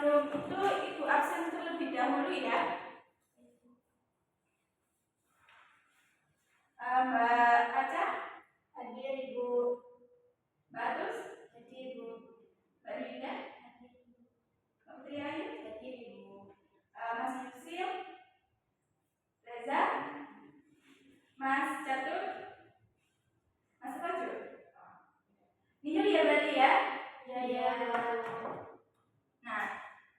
sebelum itu Ibu absen terlebih dahulu ya. Mbak Aca hadir, Ibu. Mbak Atus hadir, Ibu. Mbak Dinda hadir, Mbak Putri Ayu hadir, Ibu. Mas Yusril, Reza, Mas Catur, Mas Fajrul. Nihil ya berarti ya? Ya. Nah,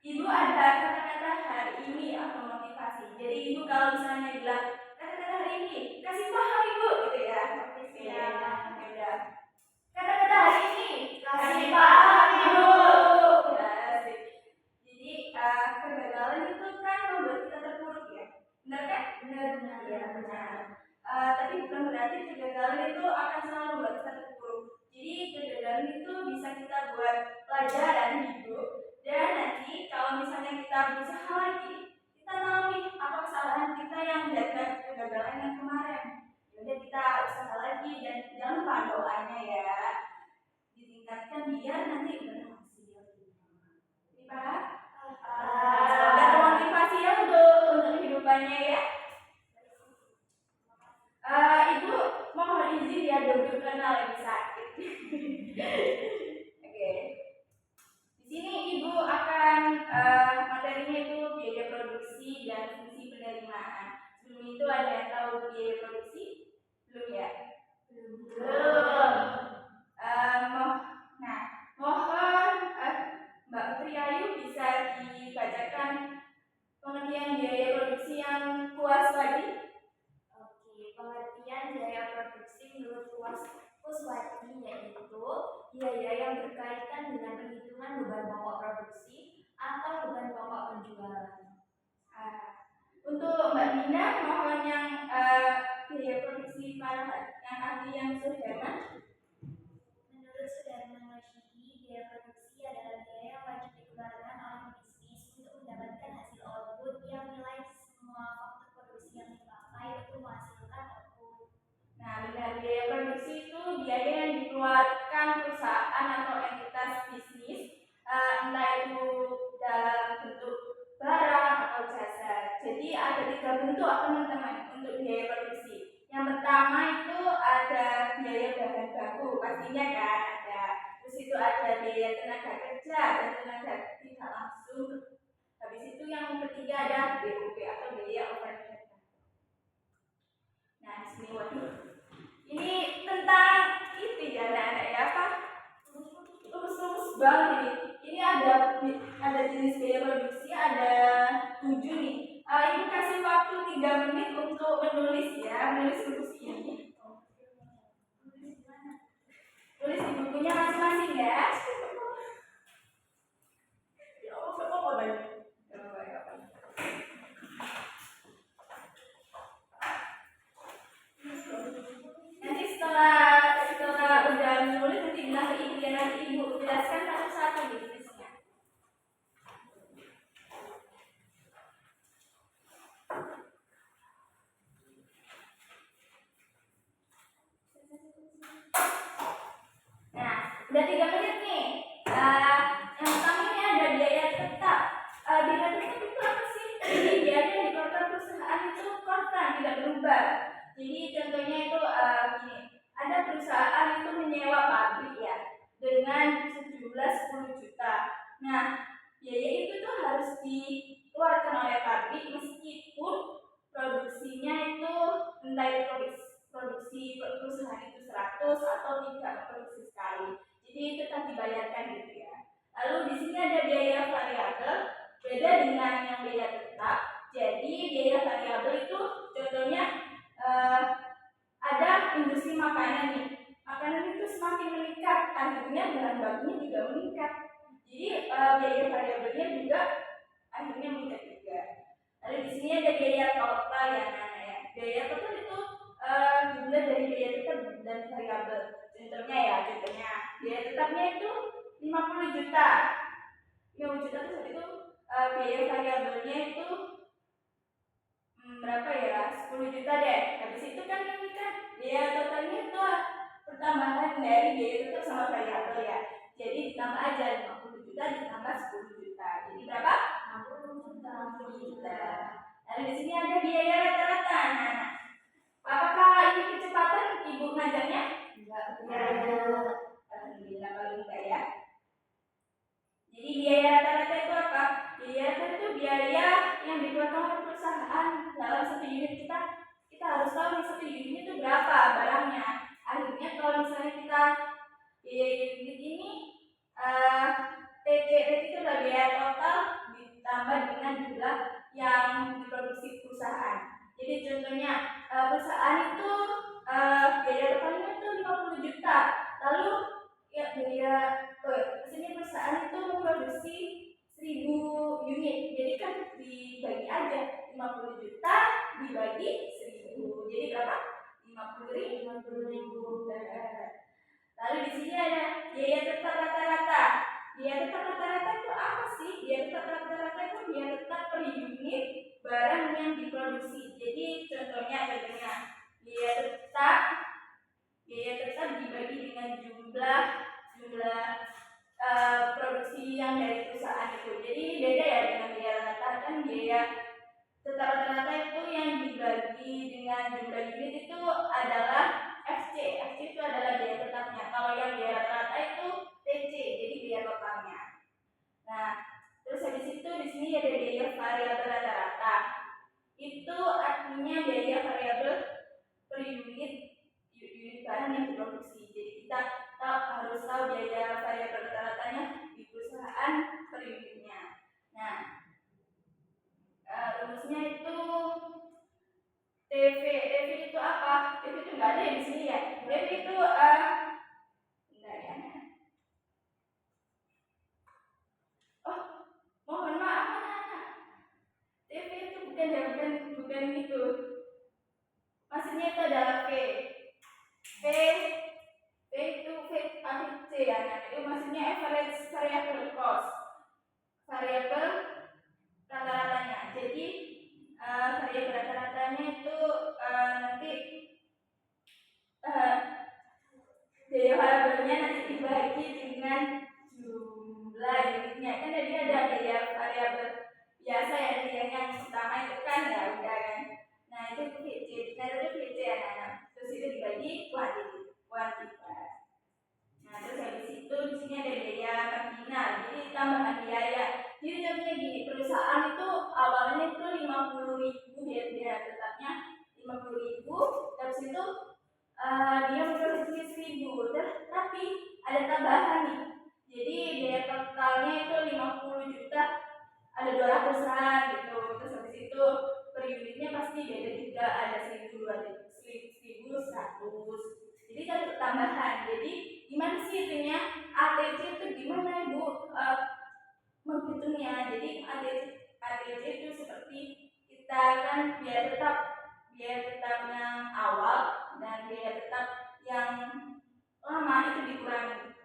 Ibu ada kata-kata hari ini atau motivasi. Jadi Ibu kalau misalnya bilang kata-kata hari ini, kasih paham Ibu gitu ya. Ya. Kata-kata hari ini, kasih paham Ibu. Ya, jadi kegagalan itu kan membuat kita terpuruk ya. Benar kan? Benar. Ya, benar. Tapi bukan berarti kegagalan itu akan selalu membuat kita terpuruk. Jadi kegagalan itu bisa kita buat pelajaran hidup. Dan nanti kalau misalnya kita berusaha lagi, kita tahu nih apa kesalahan kita yang menjadikan kegagalan yang kemarin. Jadi kita usaha lagi dan jangan lupa doanya ya, ditingkatkan biar nanti berhasil. Ini Pak, semoga termotivasi ya untuk kehidupannya ya. Ibu mohon izin ya duduk karena lagi sakit. Oke. Di sini Ibu akan materinya itu biaya produksi dan fungsi penerimaan. Sebelum itu ada yang tahu biaya produksi? Belum ya? Belum. Nah, mohon Mbak Putri Ayu bisa dibacakan pengertian biaya produksi yang puas lagi. Oke, pengertian biaya produksi menurut Puswati yaitu biaya yang berkaitan dengan perhitungan beban pokok produksi atau beban pokok penjualan. Untuk Mbak Dina, mohon yang biaya produksi yang ahli yang Suherman. Menurut Suherman Masyidi, biaya produksi adalah biaya yang wajib dikeluarkan oleh bisnis untuk mendapatkan hasil output yang nilai semua faktor produksi yang dipakai untuk menghasilkan output. Nah, benar, biaya produksi itu biaya yang dikeluarkan perusahaan atau entitas bisnis, entah itu dalam bentuk barang atau jasa. Jadi ada 3 bentuk teman-teman untuk biaya produksi. Yang pertama itu ada biaya bahan baku, pastinya kan ada. Terus itu ada biaya tenaga kerja dan tenaga tidak langsung. Habis itu yang ketiga ada BOP atau biaya overhead. Nah, di sini waduh. Ini tentang itu ya anak-anak ya, apa? Terus banget ini ada jenis biaya produksi, ada 7 nih. Ibu kasih waktu 3 menit untuk menulis ya, menulis rumus ini. Tulis di bukunya masing-masing ya. Ya Allah, apa lagi? Nanti setelah udah menulis nanti bilang ke ibu ya, nanti ibu jelaskan satu-satu di tulisnya. Nah, udah 3 menit nih. Yang pertama ini ada biaya tetap. Biaya tetap itu apa sih? Jadi biaya yang dikeluarkan perusahaan itu konstan, tidak berubah. Jadi contohnya itu gini, ada perusahaan itu menyewa pabrik ya dengan sejumlah 10 juta. Nah, biaya itu tuh harus dikeluarkan oleh pabrik meskipun produksinya itu entah itu produksi perusahaan itu 100 atau tidak produksi sekali. Jadi tetap dibayarkan gitu ya. Lalu di sini ada biaya variabel, beda dengan yang biaya tetap. Jadi biaya variabel itu contohnya ada industri makanan nih. Makanan itu semakin meningkat, akhirnya bahan bakunya juga meningkat. Jadi biaya variabelnya juga akhirnya meningkat juga. Lalu di sini ada biaya total ya Nana ya. Biaya total itu jumlah dari biaya tetap dan variabel. Contohnya biaya tetapnya itu 50 juta. 50 juta itu biaya variabelnya itu berapa ya? 10 juta deh. Habis itu kan ini kan biaya totalnya itu pertambahan dari biaya tetap sama variabel ya. Jadi ditambah aja 50 juta ditambah 10 juta. Jadi berapa kita. Lalu di sini ada biaya rata-rata. Nah, apakah ini kecepatan ibu ngajarnya? Enggak. Alhamdulillah kalau enggak ya. Jadi biaya rata-rata itu apa? Biaya rata itu biaya yang dikeluarkan oleh perusahaan dalam satu unit kita. Kita harus tahu nih satu unit itu berapa barangnya. Akhirnya kalau misalnya kita biaya unit ini TC itu adalah biaya total ditambah dengan jumlah yang diproduksi perusahaan. Jadi contohnya perusahaan itu biaya totalnya itu 50 juta. Lalu ya biaya maksudnya perusahaan itu memproduksi 1000 unit. Jadi kan dibagi aja 50 juta dibagi 1000. Jadi berapa? 50.000. Lalu di sini ada biaya tetap rata-rata. Biaya tetap rata-rata itu apa sih? Biaya tetap rata-rata itu biaya tetap per unit barang yang diproduksi. Jadi contohnya biaya tetap dibagi dengan jumlah produksi yang dari perusahaan itu. Jadi beda ya dengan biaya rata. Kan biaya tetap rata-rata itu yang dibagi dengan jumlah unit itu adalah FC. FC itu adalah biaya tetapnya. Kalau yang biaya rata-rata itu TC, jadi biaya totalnya. Nah, terus habis itu di sini ada biaya variabel rata-rata. Itu artinya biaya variabel per unit barang yang diproduksi. Jadi kita harus tahu biaya variabel rata-ratanya di perusahaan per unitnya. Nah, rumusnya itu TV itu apa? TV itu nggak ada ya di sini ya. TV itu bentar ya. Oh, mohon maaf anak-anak. TV itu bukan gitu. Maksudnya itu adalah V itu VAC ya. Itu maksudnya average variable cost. Variabel rata-ratanya. Jadi variabel rata-ratanya itu nanti biaya variabelnya nanti dibagi dengan jumlah unitnya. Kan tadi ada biaya variabel biasa ya, yang pertama itu kan ya udah kan. Nah itu VC, nah itu VC anak-anak. Terus itu dibagi kuantitas. Nah terus habis itu di sini ada biaya marginal, jadi tambahan biaya. Jadi contohnya gini, perusahaan itu awalnya itu 50.000 biaya tetapnya 50.000, terus itu dia memproduksi 1000, tapi ada tambahan nih. Jadi biaya totalnya itu 50 juta, ada 200-an gitu. Terus habis itu per unitnya pasti beda juga, ada 1100. Jadi ada tambahan. Jadi gimana sih itunya? ATC itu gimana Ibu menghitungnya? Jadi ATC itu seperti kita kan biaya tetap yang awal dan biaya tetap yang lama itu dikurangi.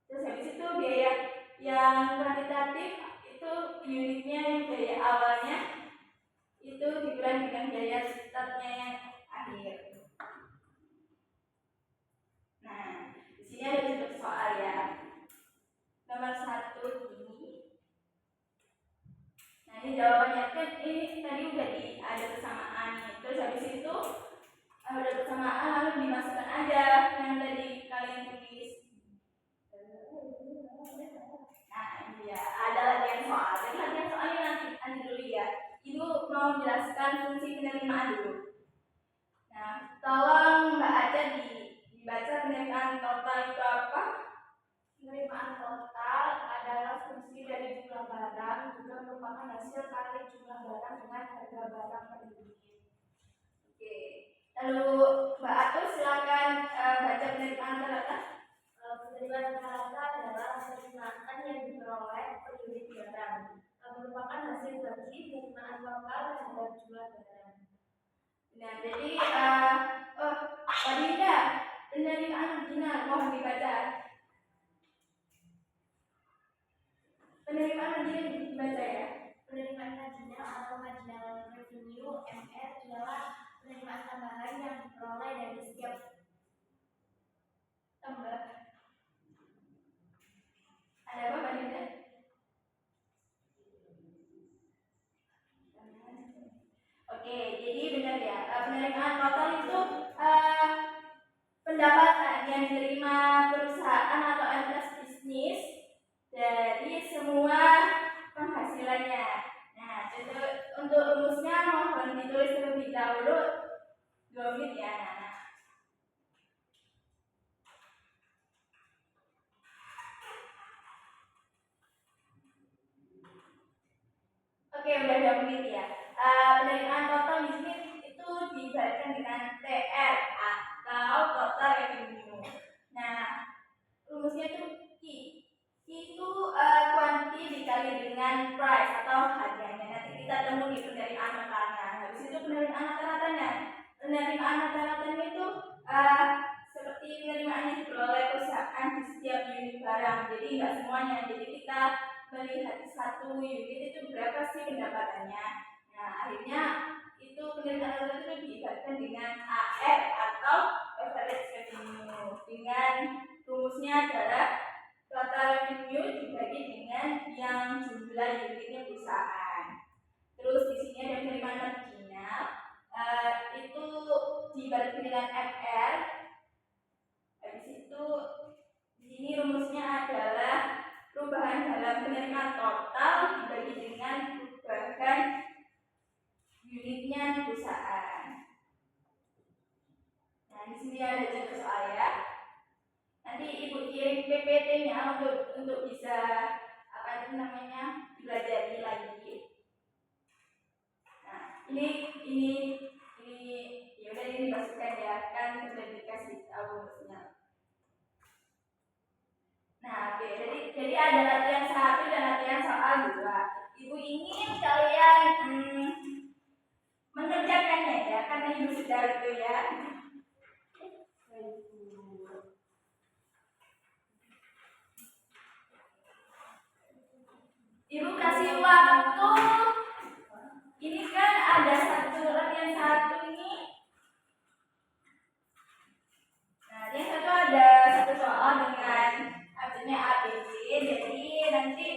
Terus habis itu biaya yang kuantitatif itu unitnya yang biaya awalnya itu dikurangi dengan biaya tetapnya yang akhir. Nah, di sini ada contoh soal ya. Nomor 1 ini. Nah, ini jawabannya kan ini tadi udah ada persamaan nih. Terus habis itu udah persamaan lalu dimasukkan aja yang tadi kalian tulis. Nah, ini ya, ada latihan soal. Jadi latihan soalnya nanti dulu ya. Ibu mau menjelaskan fungsi penerimaan dulu. Nah, tolong Mbak Aca dibaca penerimaan total itu apa? Penerimaan total adalah fungsi dari jumlah barang, juga merupakan hasil kali jumlah barang dengan harga barang per unit. Oke. Lalu Mbak Atul silakan baca penerimaan rata. Penerimaan rata adalah penerimaan yang diperoleh per unit barang, merupakan hasil bagi penerimaan total terhadap jumlah barang. Nah, jadi Pak Dinda, penerimaan marginal mohon dibaca. Penerimaan marginal dibaca ya. Penerimaan marginal atau marginal revenue (MR) ialah penerimaan tambahan yang diperoleh dari setiap tambah. Ada apa Pak Dinda? semua penghasilannya. Nah, untuk rumusnya mohon ditulis terlebih dahulu 2 menit ya anak-anak. Oke, udah 2 menit ya. Penerimaan total di sini itu diibaratkan dengan TR atau total revenue. Nah, rumusnya itu Q. Q itu quantity dikali dengan price atau harganya. Nanti kita temui penerimaan totalnya. Habis itu penerimaan rata-ratanya. Penerimaan rata-ratanya itu seperti penerimaan yang diperoleh perusahaan di setiap unit barang. Jadi nggak semuanya. Jadi kita melihat satu unit itu berapa sih pendapatannya. Nah, akhirnya itu penerimaan rata-rata itu diibaratkan dengan AR atau average revenue. Dengan rumusnya adalah total revenue dibagi dengan yang jumlah unitnya perusahaan. Terus di sini ada penerimaan marginal, itu diibaratkan dengan FR. Habis itu di sini rumusnya adalah perubahan dalam penerimaan total dibagi dengan perubahan unitnya perusahaan. Nah, di sini ada contoh soal ya. Nanti ibu kirim PPT-nya untuk bisa dipelajari lagi. Nah, ini ya udah ini dimasukkan ya, kan sudah dikasih tahu rumusnya. Nah, oke, jadi ada latihan 1 dan latihan soal 2. Ibu ingin kalian mengerjakannya ya, karena ibu sudah itu ya. Ibu kasih waktu. Ini kan ada latihan 1 ini. Nah, latihan 1 ada 1 soal dengan artinya ABC. Jadi nanti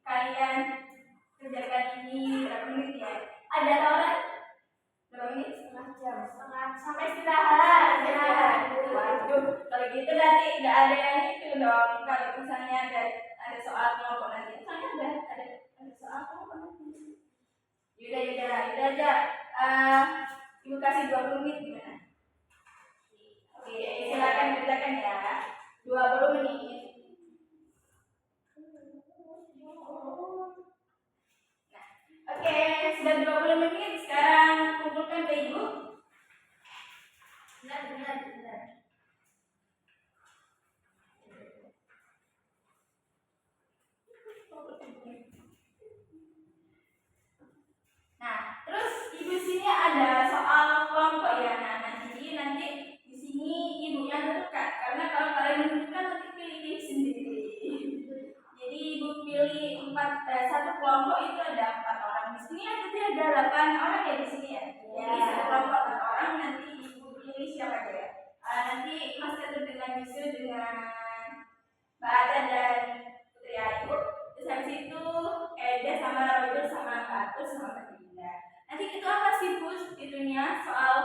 kalian kerjakan ini berapa menit ya? Ada tawaran? Berapa menit? Setengah jam. Sampai istirahat. Waduh, kalau gitu nanti nggak ada yang itu dong. Kalau misalnya ada soal kelompok nanti, misalnya ada soal kelompok nanti. Yaudah aja. Ibu kasih 20 menit gimana? Oke, silakan kerjakan ya. 20 menit. Oke, sudah 20 menit. Sekarang kumpulkan ke ibu. Benar. Nah, terus ibu sini ada soal kelompok ya. Nah, nanti di sini ibu yang tentukan. Karena kalau kalian menentukan nanti pilih sendiri. Jadi ibu pilih 1 kelompok itu ada 4 orang. Di sini ada 8 orang ya di sini ya. Jadi 1 kelompok 4 orang, nanti ibu pilih siapa aja ya. Nanti Mas Ketut dengan Yusuf dengan Mbak Ada dan Putri Ayu. Terus habis itu Eda sama Roger sama Mbak Atus sama Mbak Dinda. Nanti itu apa sih Bu itunya soal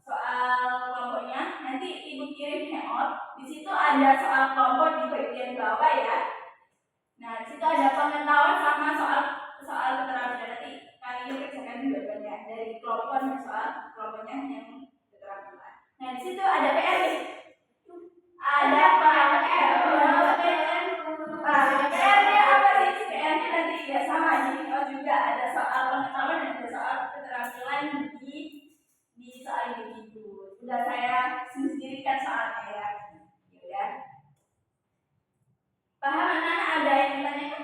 kelompoknya? Nanti ibu kirim handout. Di situ ada soal kelompok di bagian bawah ya. Nah, di situ ada pengetahuan sama soal keterampilan. Nanti kalian kerjakan dua-duanya dari kelompok dan soal kelompoknya yang keterampilan. Nah, di situ ada PR nih. Ada PR. PR-nya apa sih? PR-nya nanti ya sama juga ada soal pengetahuan dan ada soal keterampilan di soal individu. Sudah saya sendirikan soalnya ya. Paham anak-anak? Ada yang ditanyakan?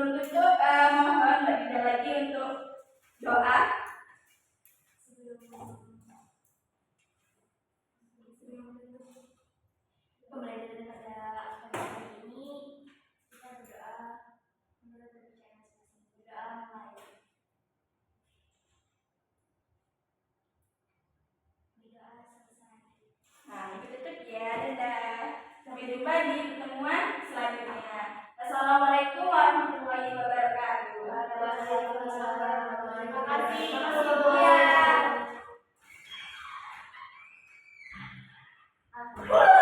Sebelum tutup, mohon Mbak Dinda lagi untuk doa. Sebelum pembelajaran pada hari ini, kita berdoa menurut kepercayaan masing-masing. Berdoa mulai. Berdoa selesai. Nah, itu tutup ya. Dadah. Sampai jumpa di pertemuan selanjutnya. Assalamualaikum warahmatullahi wabarakatuh. Waalaikumsalam warahmatullahi Terima kasih. wabarakatuh. Ya. Aku